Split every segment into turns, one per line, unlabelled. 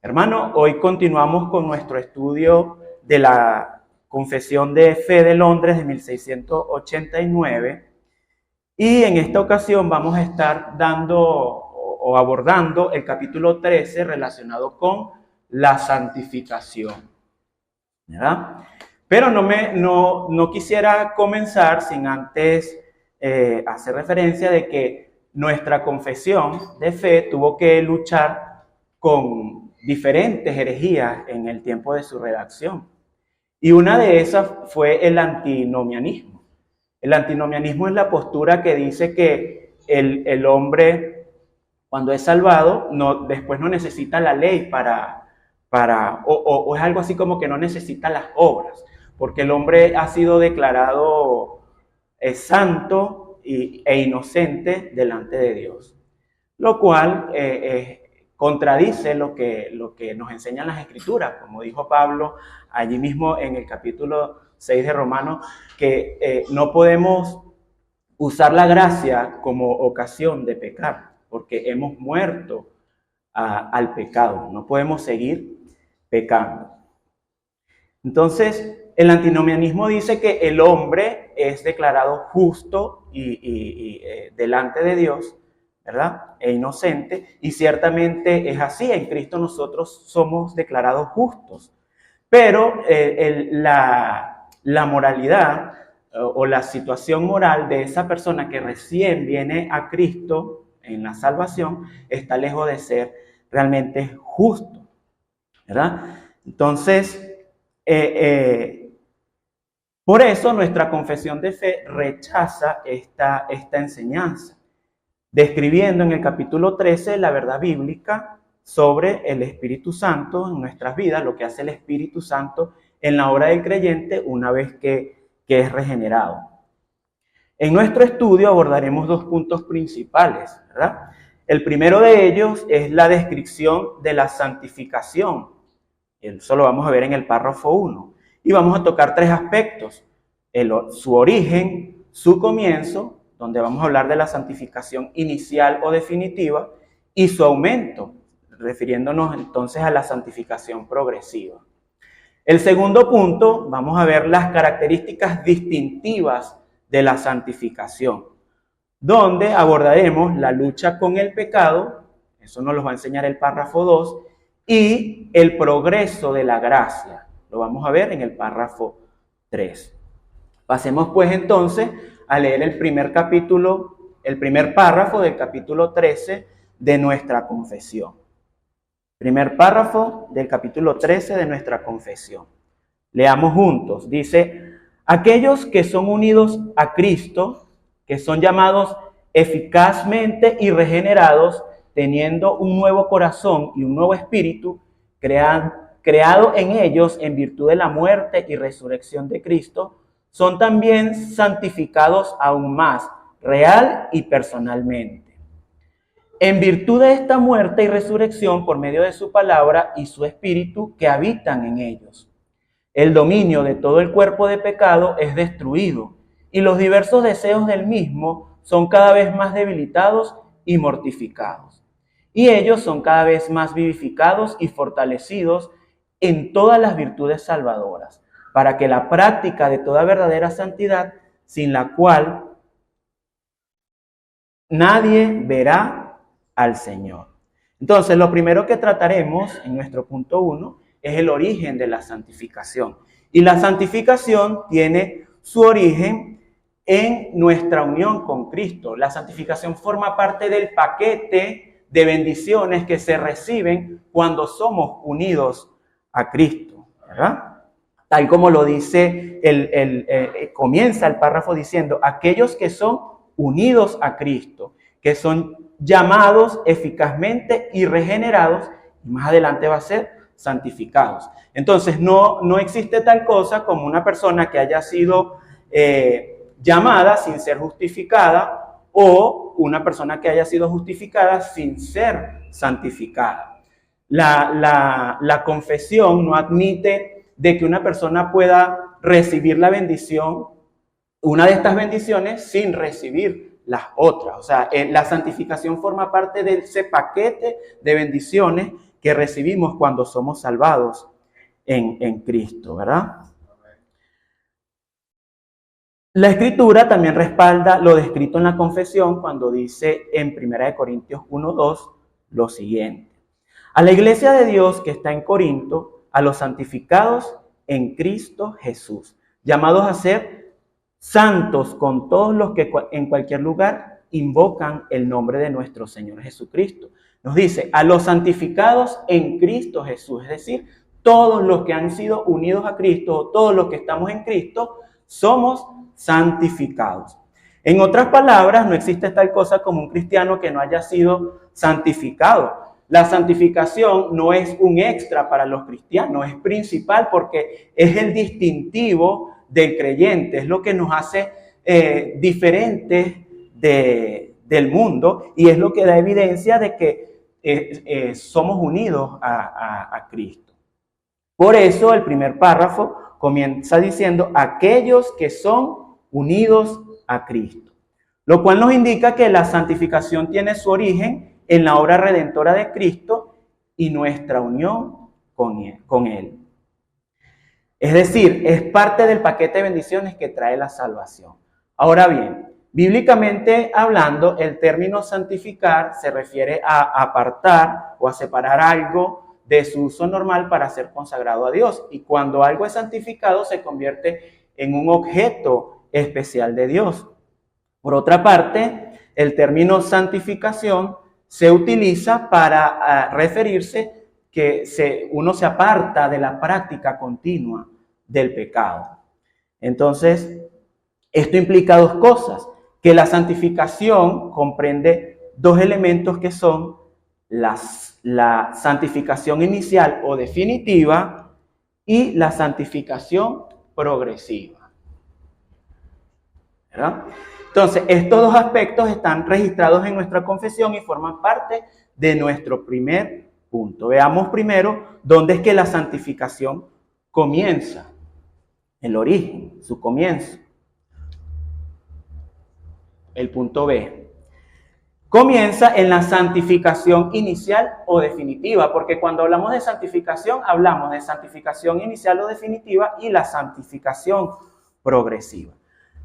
Hermano, hoy continuamos con nuestro estudio de la Confesión de Fe de Londres de 1689 y en esta ocasión vamos a estar dando o abordando el capítulo 13 relacionado con la santificación, ¿verdad? Pero no quisiera comenzar sin antes hacer referencia de que nuestra confesión de fe tuvo que luchar con diferentes herejías en el tiempo de su redacción. Y una de esas fue el antinomianismo. El antinomianismo es la postura que dice que el hombre, cuando es salvado, después no necesita la ley o es algo así como que no necesita las obras, porque el hombre ha sido declarado santo e inocente delante de Dios, lo cual contradice lo que nos enseñan las Escrituras, como dijo Pablo allí mismo en el capítulo 6 de Romanos, que no podemos usar la gracia como ocasión de pecar, porque hemos muerto al pecado, no podemos seguir pecando. Entonces, el antinomianismo dice que el hombre es declarado justo y delante de Dios, ¿verdad? E inocente, y ciertamente es así. En Cristo nosotros somos declarados justos, pero la moralidad o la situación moral de esa persona que recién viene a Cristo en la salvación está lejos de ser realmente justo, ¿verdad? Entonces, por eso nuestra confesión de fe rechaza esta enseñanza, describiendo en el capítulo 13 la verdad bíblica sobre el Espíritu Santo en nuestras vidas, lo que hace el Espíritu Santo en la obra del creyente una vez que es regenerado. En nuestro estudio abordaremos dos puntos principales, ¿verdad? El primero de ellos es la descripción de la santificación. Eso lo vamos a ver en el párrafo 1. Y vamos a tocar tres aspectos: su origen, su comienzo, donde vamos a hablar de la santificación inicial o definitiva, y su aumento, refiriéndonos entonces a la santificación progresiva. El segundo punto, vamos a ver las características distintivas de la santificación, donde abordaremos la lucha con el pecado, eso nos lo va a enseñar el párrafo 2, y el progreso de la gracia, lo vamos a ver en el párrafo 3. Pasemos pues entonces a leer el primer párrafo del capítulo 13 de nuestra confesión. Primer párrafo del capítulo 13 de nuestra confesión. Leamos juntos. Dice: aquellos que son unidos a Cristo, que son llamados eficazmente y regenerados, teniendo un nuevo corazón y un nuevo espíritu, creado en ellos en virtud de la muerte y resurrección de Cristo, son también santificados aún más, real y personalmente. En virtud de esta muerte y resurrección por medio de su palabra y su espíritu que habitan en ellos, el dominio de todo el cuerpo de pecado es destruido y los diversos deseos del mismo son cada vez más debilitados y mortificados. Y ellos son cada vez más vivificados y fortalecidos en todas las virtudes salvadoras, para que la práctica de toda verdadera santidad, sin la cual nadie verá al Señor. Entonces, lo primero que trataremos en nuestro punto 1 es el origen de la santificación. Y la santificación tiene su origen en nuestra unión con Cristo. La santificación forma parte del paquete de bendiciones que se reciben cuando somos unidos a Cristo, ¿verdad? Tal como lo dice, comienza el párrafo diciendo: aquellos que son unidos a Cristo, que son llamados eficazmente y regenerados, y más adelante va a ser santificados. Entonces, no existe tal cosa como una persona que haya sido llamada sin ser justificada, o una persona que haya sido justificada sin ser santificada. La confesión no admite de que una persona pueda recibir la bendición, una de estas bendiciones, sin recibir las otras. O sea, la santificación forma parte de ese paquete de bendiciones que recibimos cuando somos salvados en Cristo, ¿verdad? La Escritura también respalda lo descrito en la confesión cuando dice en 1 Corintios 1:2 lo siguiente: a la iglesia de Dios que está en Corinto, a los santificados en Cristo Jesús, llamados a ser santos con todos los que en cualquier lugar invocan el nombre de nuestro Señor Jesucristo. Nos dice, a los santificados en Cristo Jesús, es decir, todos los que han sido unidos a Cristo, todos los que estamos en Cristo, somos santificados. En otras palabras, no existe tal cosa como un cristiano que no haya sido santificado. La santificación no es un extra para los cristianos, es principal porque es el distintivo del creyente, es lo que nos hace diferentes del mundo y es lo que da evidencia de que somos unidos a Cristo. Por eso el primer párrafo comienza diciendo aquellos que son unidos a Cristo, lo cual nos indica que la santificación tiene su origen en la obra redentora de Cristo y nuestra unión con Él. Es decir, es parte del paquete de bendiciones que trae la salvación. Ahora bien, bíblicamente hablando, el término santificar se refiere a apartar o a separar algo de su uso normal para ser consagrado a Dios. Y cuando algo es santificado, se convierte en un objeto especial de Dios. Por otra parte, el término santificación se utiliza para referirse que uno se aparta de la práctica continua del pecado. Entonces, esto implica dos cosas, que la santificación comprende dos elementos que son la santificación inicial o definitiva y la santificación progresiva, ¿verdad? Entonces, estos dos aspectos están registrados en nuestra confesión y forman parte de nuestro primer punto. Veamos primero dónde es que la santificación comienza, el origen, su comienzo. El punto B. Comienza en la santificación inicial o definitiva, porque cuando hablamos de santificación inicial o definitiva y la santificación progresiva.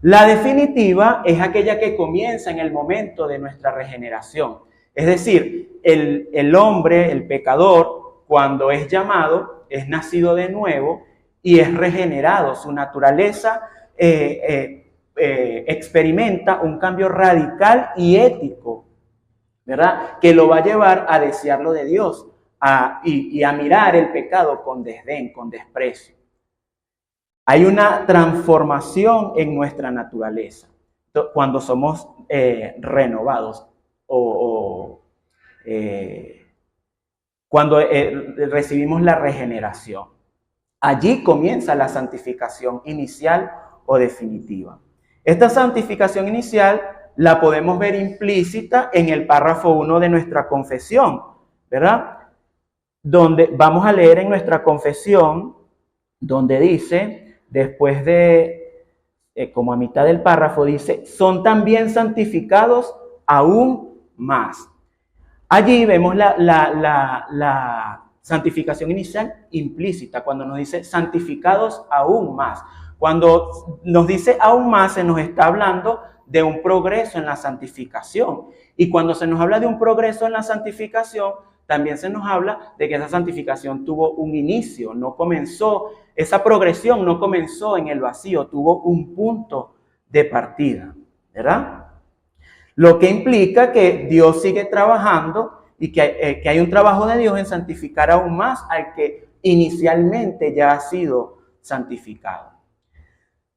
La definitiva es aquella que comienza en el momento de nuestra regeneración. Es decir, el hombre, el pecador, cuando es llamado, es nacido de nuevo y es regenerado. Su naturaleza experimenta un cambio radical y ético, ¿verdad? Que lo va a llevar a desearlo de Dios y a mirar el pecado con desdén, con desprecio. Hay una transformación en nuestra naturaleza cuando somos renovados cuando recibimos la regeneración. Allí comienza la santificación inicial o definitiva. Esta santificación inicial la podemos ver implícita en el párrafo 1 de nuestra confesión, ¿verdad? Donde vamos a leer en nuestra confesión, donde dice, después de, como a mitad del párrafo, dice, son también santificados aún más. Allí vemos la santificación inicial implícita, cuando nos dice santificados aún más. Cuando nos dice aún más, se nos está hablando de un progreso en la santificación. Y cuando se nos habla de un progreso en la santificación, también se nos habla de que esa santificación tuvo un inicio, no comenzó, esa progresión no comenzó en el vacío, tuvo un punto de partida, ¿verdad? Lo que implica que Dios sigue trabajando y que hay un trabajo de Dios en santificar aún más al que inicialmente ya ha sido santificado.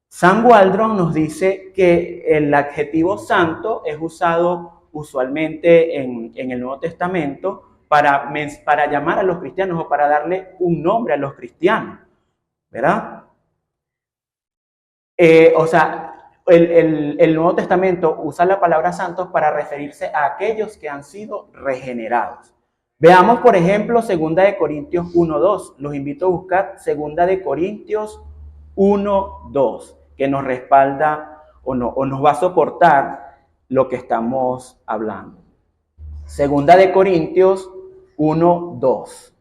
Sam Waldron nos dice que el adjetivo santo es usado usualmente en el Nuevo Testamento para llamar a los cristianos o para darle un nombre a los cristianos, ¿verdad? El Nuevo Testamento usa la palabra santos para referirse a aquellos que han sido regenerados. Veamos, por ejemplo, 2 Corintios 1:2. Los invito a buscar 2 Corintios 1:2, que nos respalda o nos va a soportar lo que estamos hablando. 2 Corintios 1:2.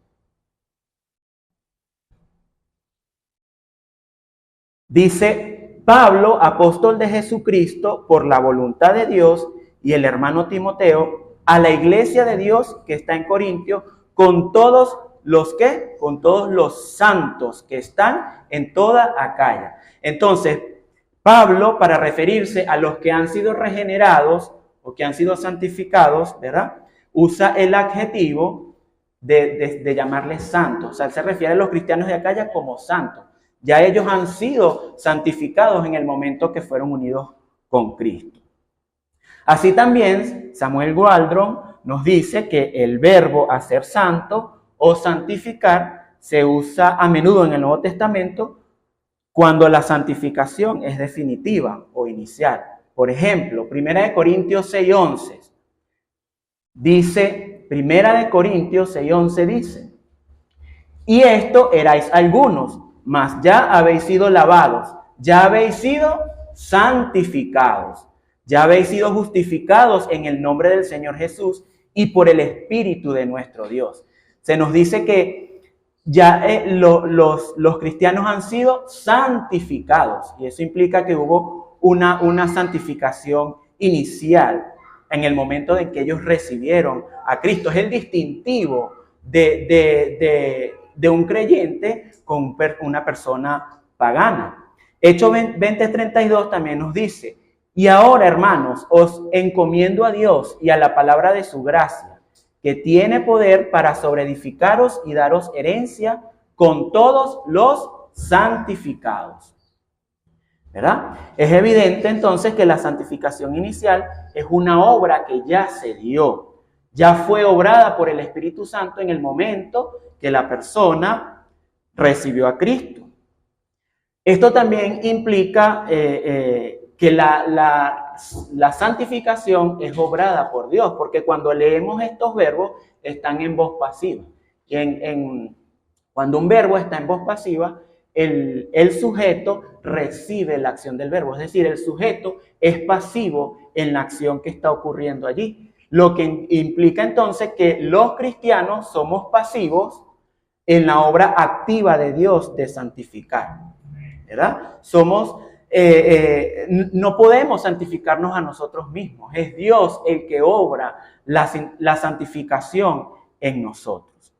Dice Pablo, apóstol de Jesucristo, por la voluntad de Dios, y el hermano Timoteo, a la iglesia de Dios que está en Corintio, con todos los que, con todos los santos que están en toda Acaya. Entonces, Pablo, para referirse a los que han sido regenerados o que han sido santificados, ¿verdad?, usa el adjetivo de llamarles santos. O sea, él se refiere a los cristianos de Acaya como santos. Ya ellos han sido santificados en el momento que fueron unidos con Cristo. Así también, Samuel Waldron nos dice que el verbo hacer santo o santificar se usa a menudo en el Nuevo Testamento cuando la santificación es definitiva o inicial. Por ejemplo, 1 Corintios 6:11 dice, 1 Corintios 6:11 dice, y esto erais algunos, mas ya habéis sido lavados, ya habéis sido santificados, ya habéis sido justificados en el nombre del Señor Jesús y por el Espíritu de nuestro Dios. Se nos dice que ya los cristianos han sido santificados, y eso implica que hubo una santificación inicial en el momento en que ellos recibieron a Cristo. Es el distintivo de un creyente con una persona pagana. Hechos 20:32 también nos dice, y ahora, hermanos, os encomiendo a Dios y a la palabra de su gracia, que tiene poder para sobreedificaros y daros herencia con todos los santificados. ¿Verdad? Es evidente entonces que la santificación inicial es una obra que ya se dio, ya fue obrada por el Espíritu Santo en el momento que la persona recibió a Cristo. Esto también implica que la santificación es obrada por Dios, porque cuando leemos estos verbos están en voz pasiva. Cuando un verbo está en voz pasiva, el sujeto recibe la acción del verbo, es decir, el sujeto es pasivo en la acción que está ocurriendo allí. Lo que implica entonces que los cristianos somos pasivos en la obra activa de Dios de santificar, ¿verdad? No podemos santificarnos a nosotros mismos, es Dios el que obra la santificación en nosotros.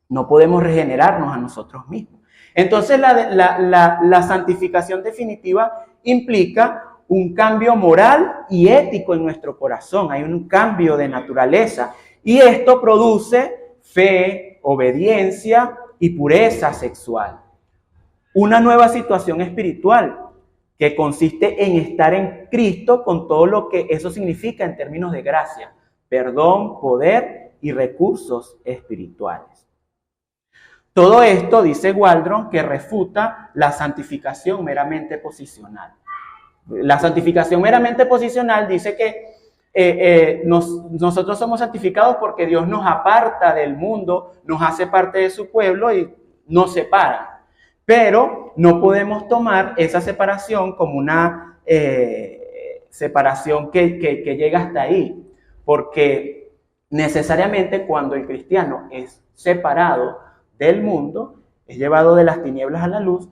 No podemos regenerarnos a nosotros mismos. Entonces la santificación definitiva implica un cambio moral y ético en nuestro corazón, hay un cambio de naturaleza y esto produce fe, obediencia y pureza sexual. Una nueva situación espiritual que consiste en estar en Cristo con todo lo que eso significa en términos de gracia, perdón, poder y recursos espirituales. Todo esto, dice Waldron, que refuta la santificación meramente posicional. La santificación meramente posicional dice que nosotros somos santificados porque Dios nos aparta del mundo, nos hace parte de su pueblo y nos separa. Pero no podemos tomar esa separación como una separación que llega hasta ahí, porque necesariamente cuando el cristiano es separado del mundo, es llevado de las tinieblas a la luz,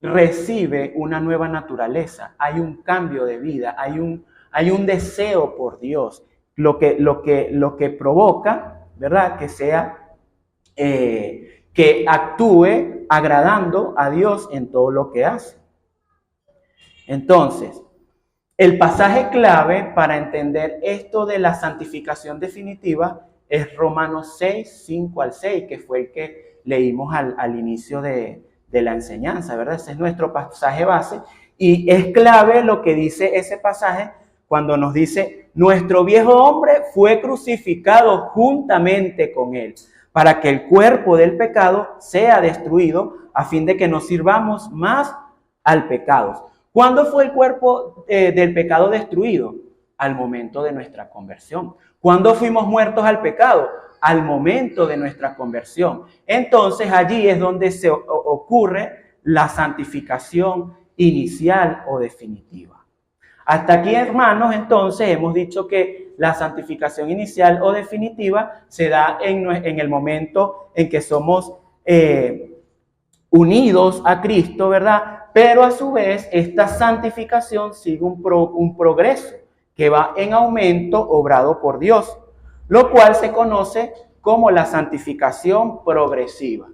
recibe una nueva naturaleza, hay un cambio de vida, hay un deseo por Dios, lo que provoca, ¿verdad?, que sea, que actúe agradando a Dios en todo lo que hace. Entonces, el pasaje clave para entender esto de la santificación definitiva es Romanos 6, 5 al 6, que fue el que leímos al inicio de la enseñanza, ¿verdad? Ese es nuestro pasaje base y es clave lo que dice ese pasaje cuando nos dice, nuestro viejo hombre fue crucificado juntamente con él, para que el cuerpo del pecado sea destruido, a fin de que no sirvamos más al pecado. ¿Cuándo fue el cuerpo del pecado destruido? Al momento de nuestra conversión. ¿Cuándo fuimos muertos al pecado? Al momento de nuestra conversión. Entonces allí es donde se ocurre la santificación inicial o definitiva. Hasta aquí, hermanos, entonces hemos dicho que la santificación inicial o definitiva se da en el momento en que somos unidos a Cristo, ¿verdad? pero a su vez esta santificación sigue un progreso que va en aumento obrado por Dios, lo cual se conoce como la santificación progresiva.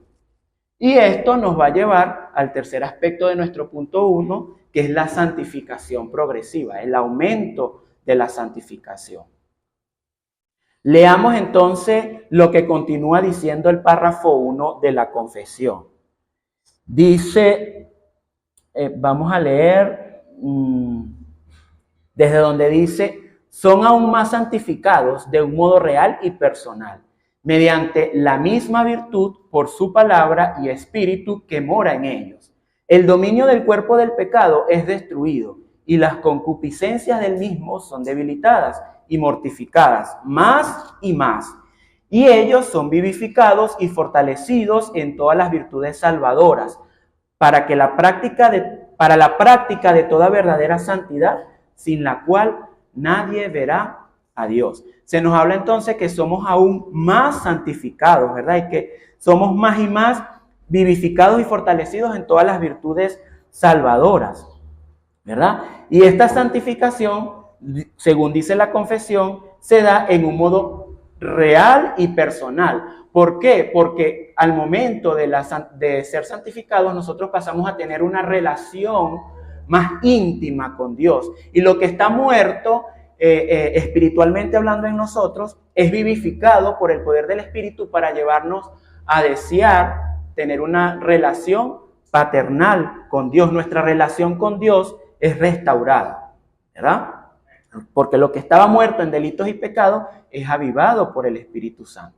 Y esto nos va a llevar al tercer aspecto de nuestro punto 1, que es la santificación progresiva, el aumento de la santificación. Leamos entonces lo que continúa diciendo el párrafo 1 de la confesión. Dice, vamos a leer desde donde dice, son aún más santificados de un modo real y personal, mediante la misma virtud por su palabra y espíritu que mora en ellos. El dominio del cuerpo del pecado es destruido y las concupiscencias del mismo son debilitadas y mortificadas más y más. Y ellos son vivificados y fortalecidos en todas las virtudes salvadoras, para la práctica de toda verdadera santidad, sin la cual nadie verá a Dios. Se nos habla entonces que somos aún más santificados, ¿verdad? Y que somos más y más vivificados y fortalecidos en todas las virtudes salvadoras, ¿verdad? Y esta santificación, según dice la confesión, se da en un modo real y personal. ¿Por qué? Porque al momento de ser santificados, nosotros pasamos a tener una relación más íntima con Dios. Y lo que está muerto, espiritualmente hablando en nosotros, es vivificado por el poder del Espíritu para llevarnos a desear tener una relación paternal con Dios. Nuestra relación con Dios es restaurada, ¿verdad? Porque lo que estaba muerto en delitos y pecados es avivado por el Espíritu Santo.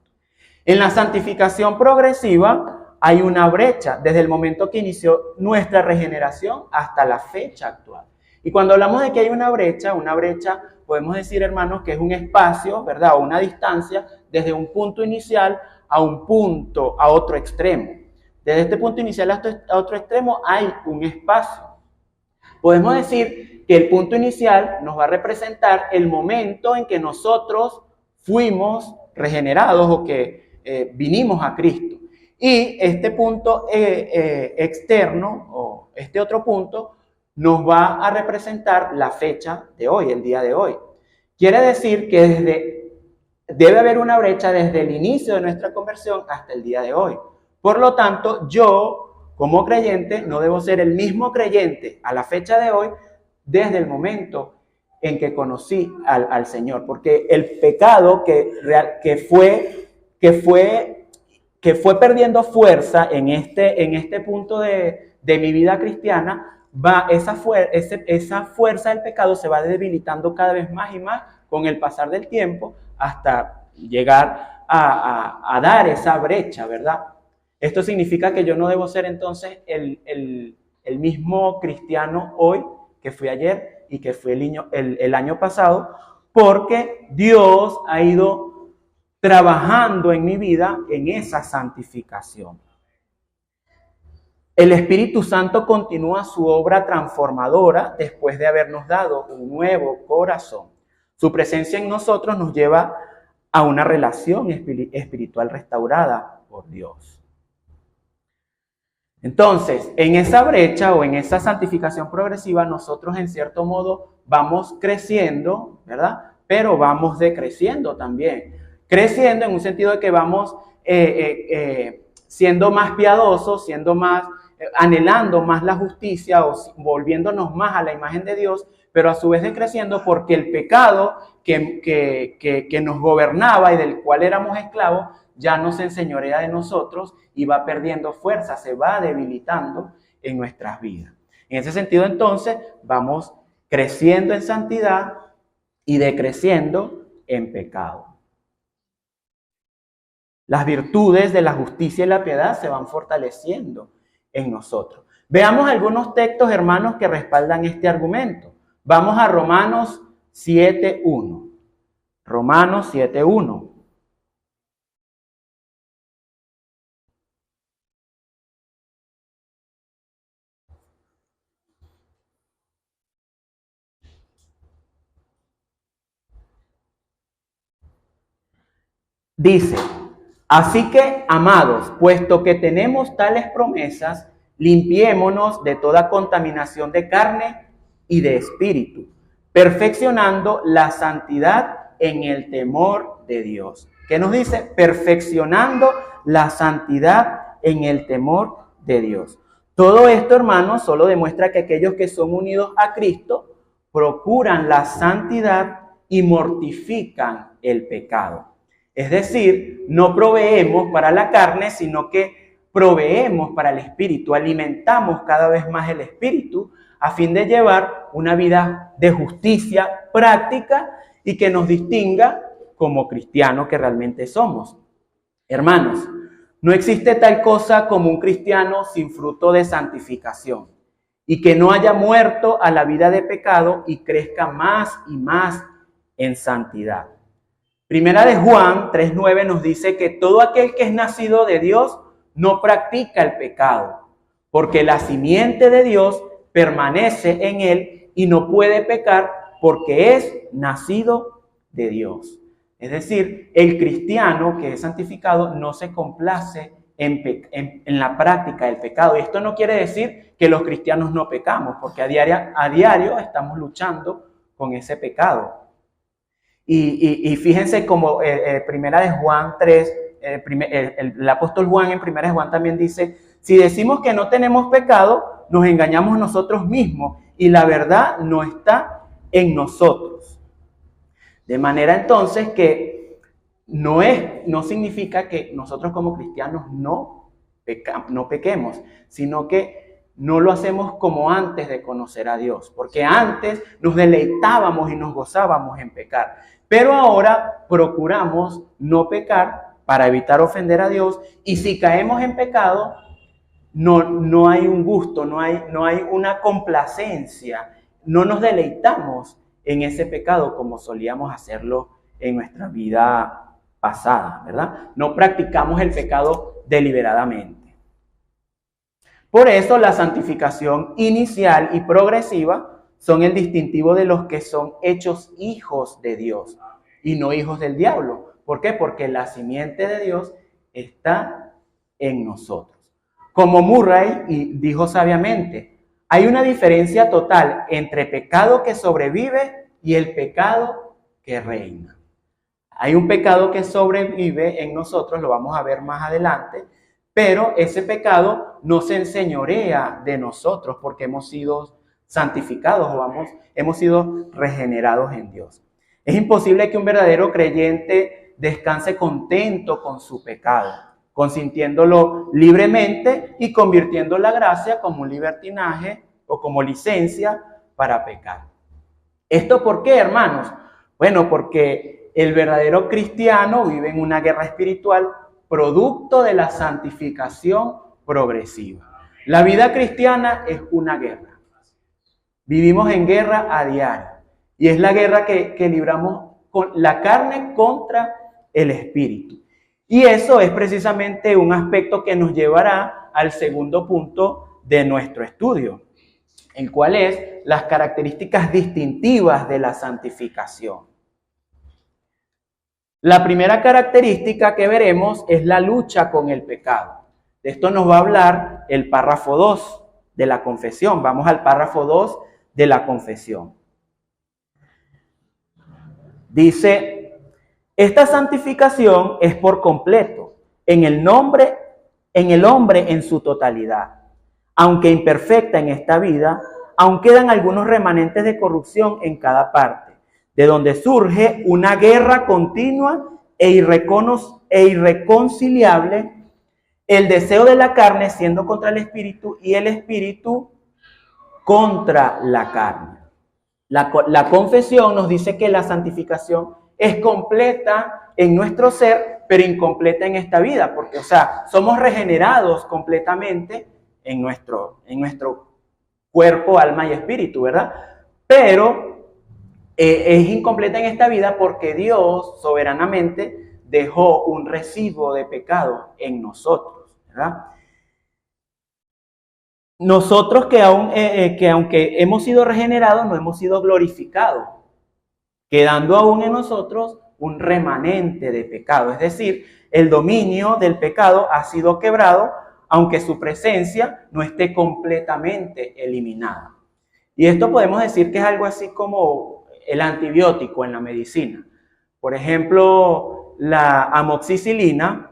En la santificación progresiva hay una brecha desde el momento que inició nuestra regeneración hasta la fecha actual. Y cuando hablamos de que hay una brecha, podemos decir, hermanos, que es un espacio, ¿verdad? O una distancia desde un punto inicial a otro extremo. Desde este punto inicial a otro extremo hay un espacio. Podemos decir que el punto inicial nos va a representar el momento en que nosotros fuimos regenerados o que vinimos a Cristo. Y este punto externo, o este otro punto, nos va a representar la fecha de hoy, el día de hoy. Quiere decir que debe haber una brecha desde el inicio de nuestra conversión hasta el día de hoy. Por lo tanto, yo, como creyente, no debo ser el mismo creyente a la fecha de hoy desde el momento en que conocí al Señor. Porque el pecado que fue perdiendo fuerza en este punto de mi vida cristiana, esa fuerza del pecado se va debilitando cada vez más y más con el pasar del tiempo hasta llegar a dar esa brecha, ¿verdad? Esto significa que yo no debo ser entonces el mismo cristiano hoy que fui ayer y que fui el año pasado, porque Dios ha ido trabajando en mi vida en esa santificación. El Espíritu Santo continúa su obra transformadora después de habernos dado un nuevo corazón. Su presencia en nosotros nos lleva a una relación espiritual restaurada por Dios. Entonces, en esa brecha o en esa santificación progresiva, nosotros en cierto modo vamos creciendo, ¿verdad? Pero vamos decreciendo también. Creciendo en un sentido de que vamos siendo más piadosos, anhelando más la justicia o volviéndonos más a la imagen de Dios, pero a su vez decreciendo porque el pecado que nos gobernaba y del cual éramos esclavos ya no se enseñorea de nosotros y va perdiendo fuerza, se va debilitando en nuestras vidas. En ese sentido, entonces, vamos creciendo en santidad y decreciendo en pecado. Las virtudes de la justicia y la piedad se van fortaleciendo en nosotros. Veamos algunos textos, hermanos, que respaldan este argumento. Vamos a Romanos 7:1. Romanos 7:1. Dice, así que, amados, puesto que tenemos tales promesas, limpiémonos de toda contaminación de carne y de espíritu, perfeccionando la santidad en el temor de Dios. ¿Qué nos dice? Perfeccionando la santidad en el temor de Dios. Todo esto, hermanos, solo demuestra que aquellos que son unidos a Cristo procuran la santidad y mortifican el pecado. Es decir, no proveemos para la carne, sino que proveemos para el espíritu, alimentamos cada vez más el espíritu a fin de llevar una vida de justicia práctica y que nos distinga como cristianos que realmente somos. Hermanos, no existe tal cosa como un cristiano sin fruto de santificación y que no haya muerto a la vida de pecado y crezca más y más en santidad. Primera de Juan 3:9 nos dice que todo aquel que es nacido de Dios no practica el pecado, porque la simiente de Dios permanece en él y no puede pecar porque es nacido de Dios. Es decir, el cristiano que es santificado no se complace en la práctica del pecado. Y esto no quiere decir que los cristianos no pecamos, porque a diario estamos luchando con ese pecado. Y fíjense como Primera de Juan 3, el apóstol Juan en Primera de Juan también dice, si decimos que no tenemos pecado, nos engañamos nosotros mismos y la verdad no está en nosotros. De manera entonces que no significa que nosotros como cristianos no pequemos, sino que no lo hacemos como antes de conocer a Dios, porque antes nos deleitábamos y nos gozábamos en pecar, pero ahora procuramos no pecar para evitar ofender a Dios, y si caemos en pecado, no hay un gusto, no hay una complacencia, no nos deleitamos en ese pecado como solíamos hacerlo en nuestra vida pasada, ¿verdad? No practicamos el pecado deliberadamente. Por eso la santificación inicial y progresiva son el distintivo de los que son hechos hijos de Dios y no hijos del diablo. ¿Por qué? Porque la simiente de Dios está en nosotros. Como Murray dijo sabiamente, hay una diferencia total entre pecado que sobrevive y el pecado que reina. Hay un pecado que sobrevive en nosotros, lo vamos a ver más adelante, pero ese pecado no se enseñorea de nosotros porque hemos sido santificados o hemos sido regenerados en Dios. Es imposible que un verdadero creyente descanse contento con su pecado, consintiéndolo libremente y convirtiendo la gracia como un libertinaje o como licencia para pecar. ¿Esto por qué, hermanos? Bueno, porque el verdadero cristiano vive en una guerra espiritual producto de la santificación progresiva. La vida cristiana es una guerra. Vivimos en guerra a diario. Y es la guerra que libramos con la carne contra el espíritu. Y eso es precisamente un aspecto que nos llevará al segundo punto de nuestro estudio, el cual es las características distintivas de la santificación. La primera característica que veremos es la lucha con el pecado. De esto nos va a hablar el párrafo 2 de la confesión. Vamos al párrafo 2 de la confesión. Dice, esta santificación es por completo, en el hombre en su totalidad. Aunque imperfecta en esta vida, aún quedan algunos remanentes de corrupción en cada parte, de donde surge una guerra continua e irreconciliable, el deseo de la carne siendo contra el espíritu y el espíritu contra la carne. La confesión nos dice que la santificación es completa en nuestro ser, pero incompleta en esta vida, porque, somos regenerados completamente en nuestro cuerpo, alma y espíritu, ¿verdad? Pero es incompleta en esta vida porque Dios soberanamente dejó un residuo de pecado en nosotros, ¿verdad? Nosotros que aunque hemos sido regenerados, no hemos sido glorificados, quedando aún en nosotros un remanente de pecado. Es decir, el dominio del pecado ha sido quebrado, aunque su presencia no esté completamente eliminada. Y esto podemos decir que es algo así como el antibiótico en la medicina. Por ejemplo, la amoxicilina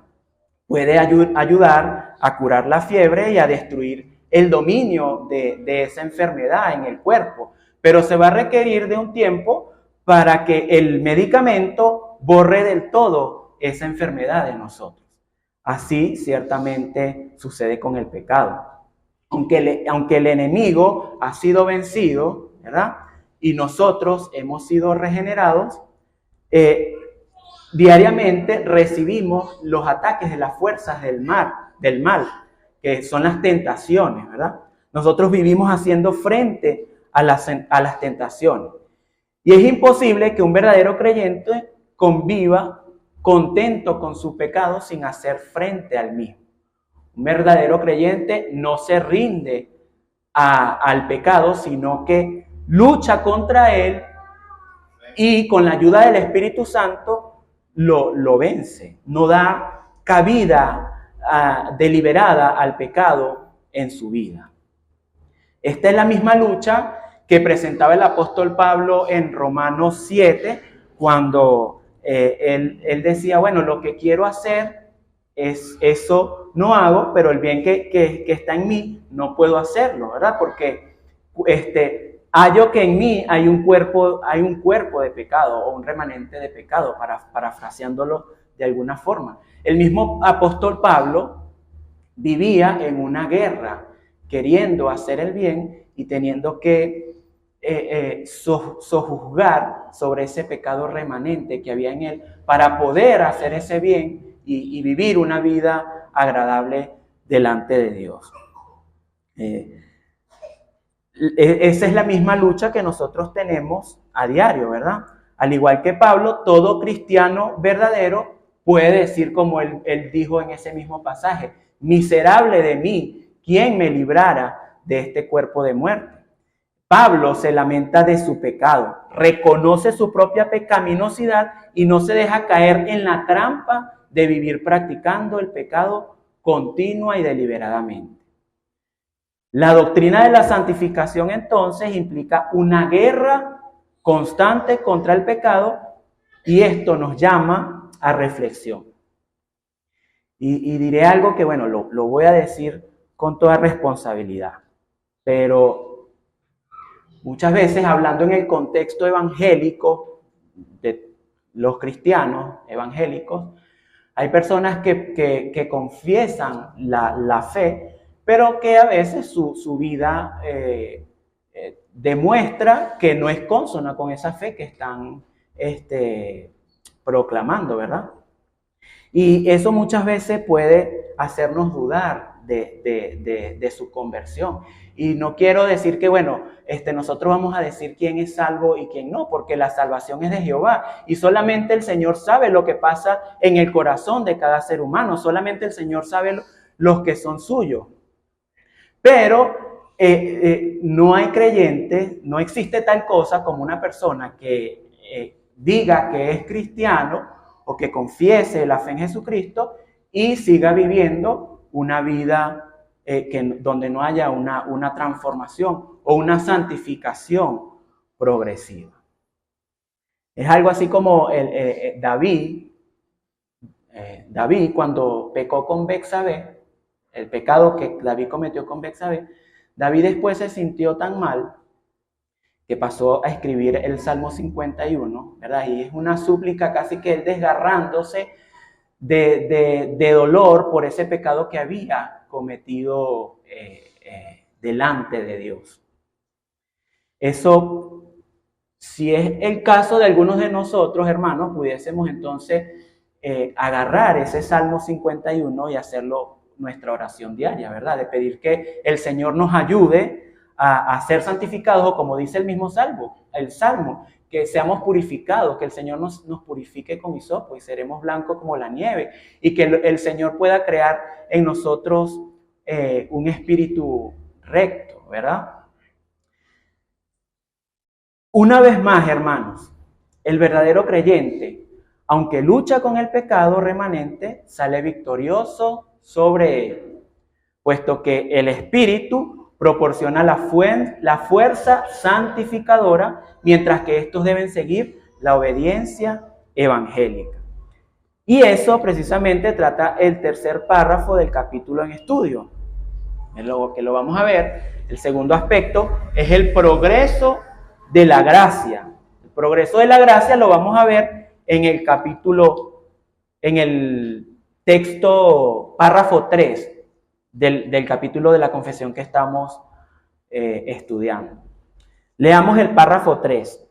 puede ayudar a curar la fiebre y a destruir el dominio de esa enfermedad en el cuerpo, pero se va a requerir de un tiempo para que el medicamento borre del todo esa enfermedad de nosotros. Así ciertamente sucede con el pecado. Aunque el enemigo ha sido vencido, ¿verdad? Y nosotros hemos sido regenerados, diariamente recibimos los ataques de las fuerzas del mal, que son las tentaciones, ¿verdad? Nosotros vivimos haciendo frente a las tentaciones. Y es imposible que un verdadero creyente conviva contento con su pecado sin hacer frente al mismo. Un verdadero creyente no se rinde al pecado, sino que lucha contra él y con la ayuda del Espíritu Santo lo vence. No da cabida deliberada al pecado en su vida. Esta es la misma lucha que presentaba el apóstol Pablo en Romanos 7, cuando él decía, bueno, lo que quiero hacer es eso no hago, pero el bien que está en mí no puedo hacerlo, ¿verdad? Porque hallo que en mí hay un cuerpo de pecado o un remanente de pecado, parafraseándolo de alguna forma. El mismo apóstol Pablo vivía en una guerra, queriendo hacer el bien y teniendo que sojuzgar sobre ese pecado remanente que había en él para poder hacer ese bien y vivir una vida agradable delante de Dios. Esa es la misma lucha que nosotros tenemos a diario, ¿verdad? Al igual que Pablo, todo cristiano verdadero puede decir como él dijo en ese mismo pasaje, miserable de mí, ¿quién me librara de este cuerpo de muerte? Pablo se lamenta de su pecado, reconoce su propia pecaminosidad y no se deja caer en la trampa de vivir practicando el pecado continua y deliberadamente. La doctrina de la santificación entonces implica una guerra constante contra el pecado y esto nos llama a reflexión. Y diré algo que, bueno, lo voy a decir con toda responsabilidad, pero muchas veces hablando en el contexto evangélico de los cristianos evangélicos, hay personas que confiesan la fe, pero que a veces su vida demuestra que no es consona con esa fe que están proclamando, ¿verdad? Y eso muchas veces puede hacernos dudar de su conversión. Y no quiero decir que, bueno, nosotros vamos a decir quién es salvo y quién no, porque la salvación es de Jehová. Y solamente el Señor sabe lo que pasa en el corazón de cada ser humano. Solamente el Señor sabe los que son suyos. Pero no hay creyentes, no existe tal cosa como una persona que diga que es cristiano o que confiese la fe en Jesucristo y siga viviendo una vida donde no haya una transformación o una santificación progresiva. Es algo así como David cuando pecó con Betsabé, el pecado que David cometió con Betsabé, David después se sintió tan mal que pasó a escribir el Salmo 51, ¿verdad? Y es una súplica casi que él desgarrándose de dolor por ese pecado que había cometido delante de Dios. Eso, si es el caso de algunos de nosotros, hermanos, pudiésemos entonces agarrar ese Salmo 51 y hacerlo nuestra oración diaria, ¿verdad? De pedir que el Señor nos ayude a ser santificados, o como dice el mismo Salmo, que seamos purificados, que el Señor nos purifique con hisopo y seremos blancos como la nieve, y que el Señor pueda crear en nosotros un espíritu recto, ¿verdad? Una vez más, hermanos, el verdadero creyente, aunque lucha con el pecado remanente, sale victorioso sobre él. puesto que el Espíritu proporciona la fuerza santificadora, mientras que estos deben seguir la obediencia evangélica. Y eso precisamente trata el tercer párrafo del capítulo en estudio, que lo vamos a ver. El segundo aspecto es el progreso de la gracia. El progreso de la gracia lo vamos a ver en el capítulo, en el texto, párrafo 3 del capítulo de la confesión que estamos estudiando. Leamos el párrafo 3.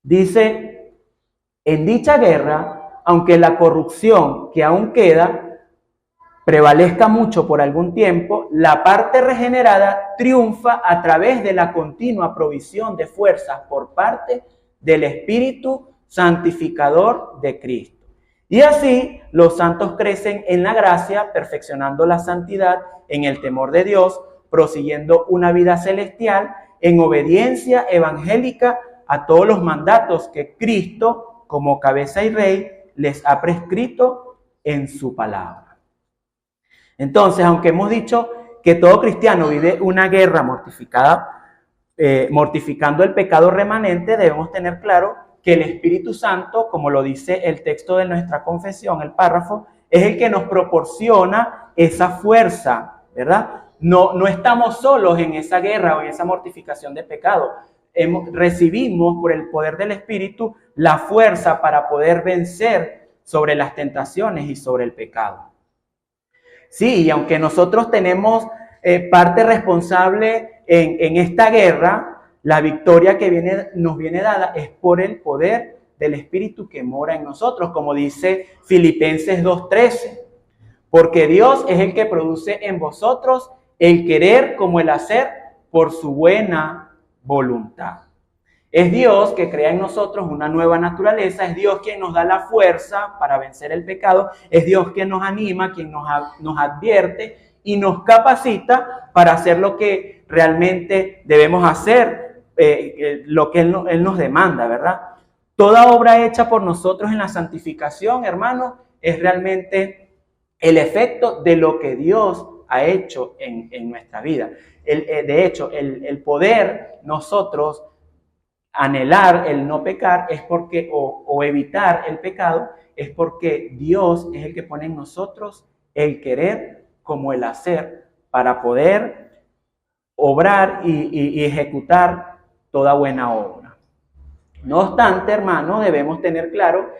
Dice: en dicha guerra, aunque la corrupción que aún queda prevalezca mucho por algún tiempo, la parte regenerada triunfa a través de la continua provisión de fuerzas por parte del Espíritu santificador de Cristo. Y así los santos crecen en la gracia, perfeccionando la santidad en el temor de Dios, prosiguiendo una vida celestial en obediencia evangélica a todos los mandatos que Cristo, como cabeza y rey, les ha prescrito en su palabra. Entonces, aunque hemos dicho que todo cristiano vive una guerra mortificando el pecado remanente, debemos tener claro que el Espíritu Santo, como lo dice el texto de nuestra confesión, el párrafo, es el que nos proporciona esa fuerza, ¿verdad? No estamos solos en esa guerra o en esa mortificación de pecado. Recibimos por el poder del Espíritu la fuerza para poder vencer sobre las tentaciones y sobre el pecado. Sí, y aunque nosotros tenemos parte responsable en esta guerra, la victoria que nos viene dada es por el poder del Espíritu que mora en nosotros, como dice Filipenses 2:13. Porque Dios es el que produce en vosotros el querer como el hacer por su buena voluntad. Es Dios que crea en nosotros una nueva naturaleza, es Dios quien nos da la fuerza para vencer el pecado, es Dios quien nos anima, quien nos advierte y nos capacita para hacer lo que realmente debemos hacer, lo que Él nos demanda, ¿verdad? Toda obra hecha por nosotros en la santificación, hermanos, es realmente el efecto de lo que Dios ha hecho en nuestra vida. De hecho, el poder nosotros anhelar el no pecar es porque, o evitar el pecado, es porque Dios es el que pone en nosotros el querer como el hacer para poder obrar y ejecutar toda buena obra. No obstante, hermano, debemos tener claro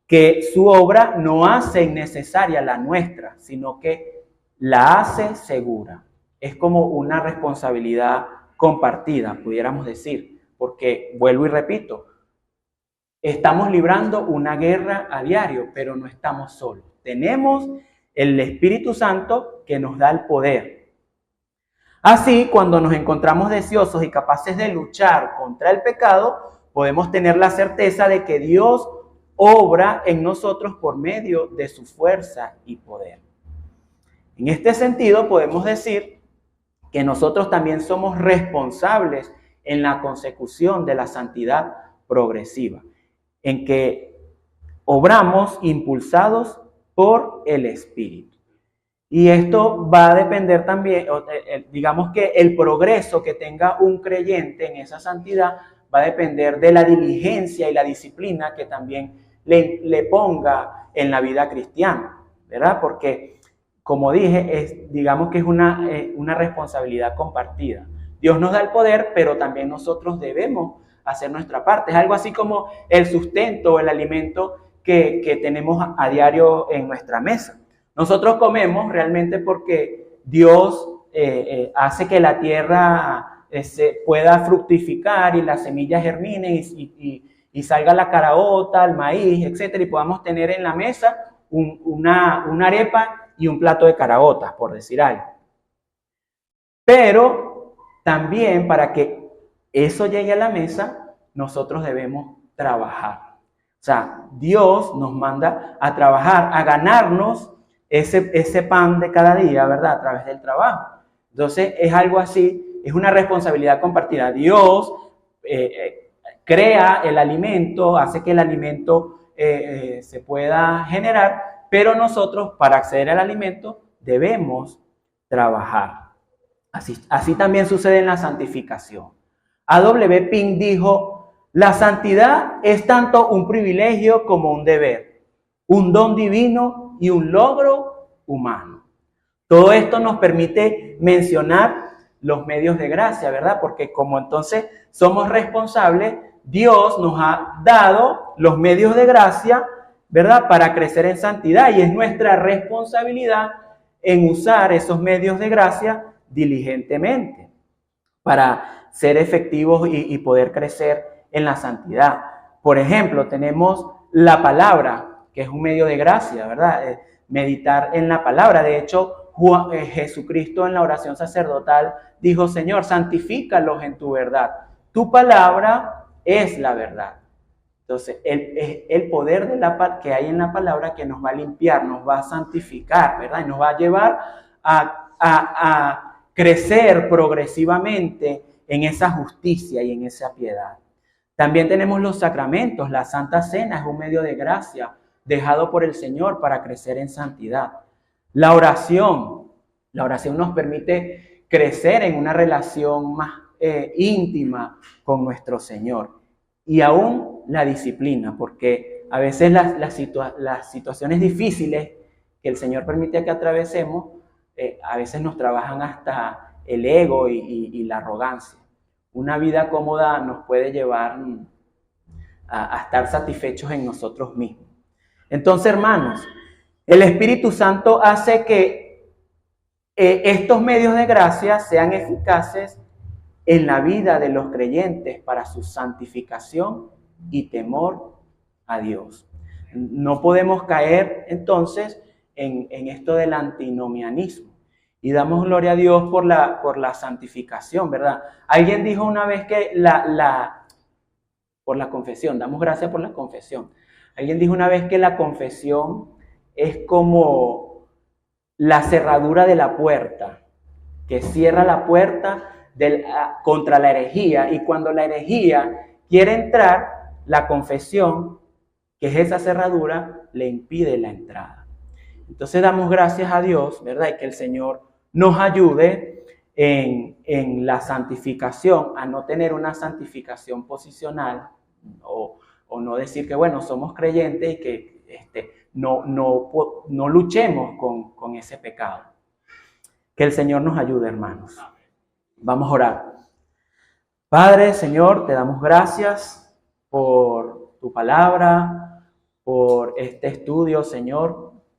que su obra no hace innecesaria la nuestra, sino que la hace segura. Es como una responsabilidad compartida, pudiéramos decir. Porque, vuelvo y repito, estamos librando una guerra a diario, pero no estamos solos. Tenemos el Espíritu Santo que nos da el poder. Así, cuando nos encontramos deseosos y capaces de luchar contra el pecado, podemos tener la certeza de que Dios obra en nosotros por medio de su fuerza y poder. En este sentido, podemos decir que nosotros también somos responsables en la consecución de la santidad progresiva, en que obramos impulsados por el Espíritu. Y esto va a depender también, digamos que el progreso que tenga un creyente en esa santidad va a depender de la diligencia y la disciplina que también le ponga en la vida cristiana, ¿verdad? Porque, como dije, digamos que es una responsabilidad compartida. Dios nos da el poder, pero también nosotros debemos hacer nuestra parte. Es algo así como el sustento o el alimento que tenemos a diario en nuestra mesa. Nosotros comemos realmente porque Dios hace que la tierra se pueda fructificar y las semillas germinen y salga la caraota, el maíz, etcétera, y podamos tener en la mesa una arepa y un plato de caraotas, por decir algo. Pero también para que eso llegue a la mesa, nosotros debemos trabajar. O sea, Dios nos manda a trabajar, a ganarnos ese pan de cada día, ¿verdad? A través del trabajo. Entonces, es algo así, es una responsabilidad compartida. Dios crea el alimento, hace que el alimento se pueda generar, pero nosotros, para acceder al alimento, debemos trabajar. Así también sucede en la santificación. A.W. Pink dijo: la santidad es tanto un privilegio como un deber, un don divino y un logro humano. Todo esto nos permite mencionar los medios de gracia, ¿verdad? Porque como entonces somos responsables, Dios nos ha dado los medios de gracia, ¿verdad? Para crecer en santidad, y es nuestra responsabilidad en usar esos medios de gracia diligentemente para ser efectivos y poder crecer en la santidad. Por ejemplo, tenemos la palabra, que es un medio de gracia, ¿verdad? Meditar en la palabra. De hecho, Jesucristo en la oración sacerdotal dijo: Señor, santifícalos en tu verdad. Tu palabra es la verdad. Entonces, el poder que hay en la palabra que nos va a limpiar, nos va a santificar, ¿verdad? Y nos va a llevar a crecer progresivamente en esa justicia y en esa piedad. También tenemos los sacramentos. La Santa Cena es un medio de gracia dejado por el Señor para crecer en santidad. La oración nos permite crecer en una relación más íntima con nuestro Señor. Y aún la disciplina, porque a veces las situaciones difíciles que el Señor permite que atravesemos, a veces nos trabajan hasta el ego y la arrogancia. Una vida cómoda nos puede llevar a estar satisfechos en nosotros mismos. Entonces, hermanos, el Espíritu Santo hace que estos medios de gracia sean eficaces en la vida de los creyentes para su santificación y temor a Dios. No podemos caer entonces en esto del antinomianismo. Y damos gloria a Dios por la santificación, ¿verdad? Alguien dijo una vez que por la confesión, damos gracias por la confesión. Alguien dijo una vez que la confesión es como la cerradura de la puerta, que cierra la puerta contra la herejía, y cuando la herejía quiere entrar, la confesión, que es esa cerradura, le impide la entrada. Entonces damos gracias a Dios, ¿verdad? Y que el Señor nos ayude en la santificación, a no tener una santificación posicional, o no decir que, bueno, somos creyentes y que no luchemos con ese pecado. Que el Señor nos ayude, hermanos. Vamos a orar. Padre, Señor, te damos gracias por tu palabra, por este estudio, Señor.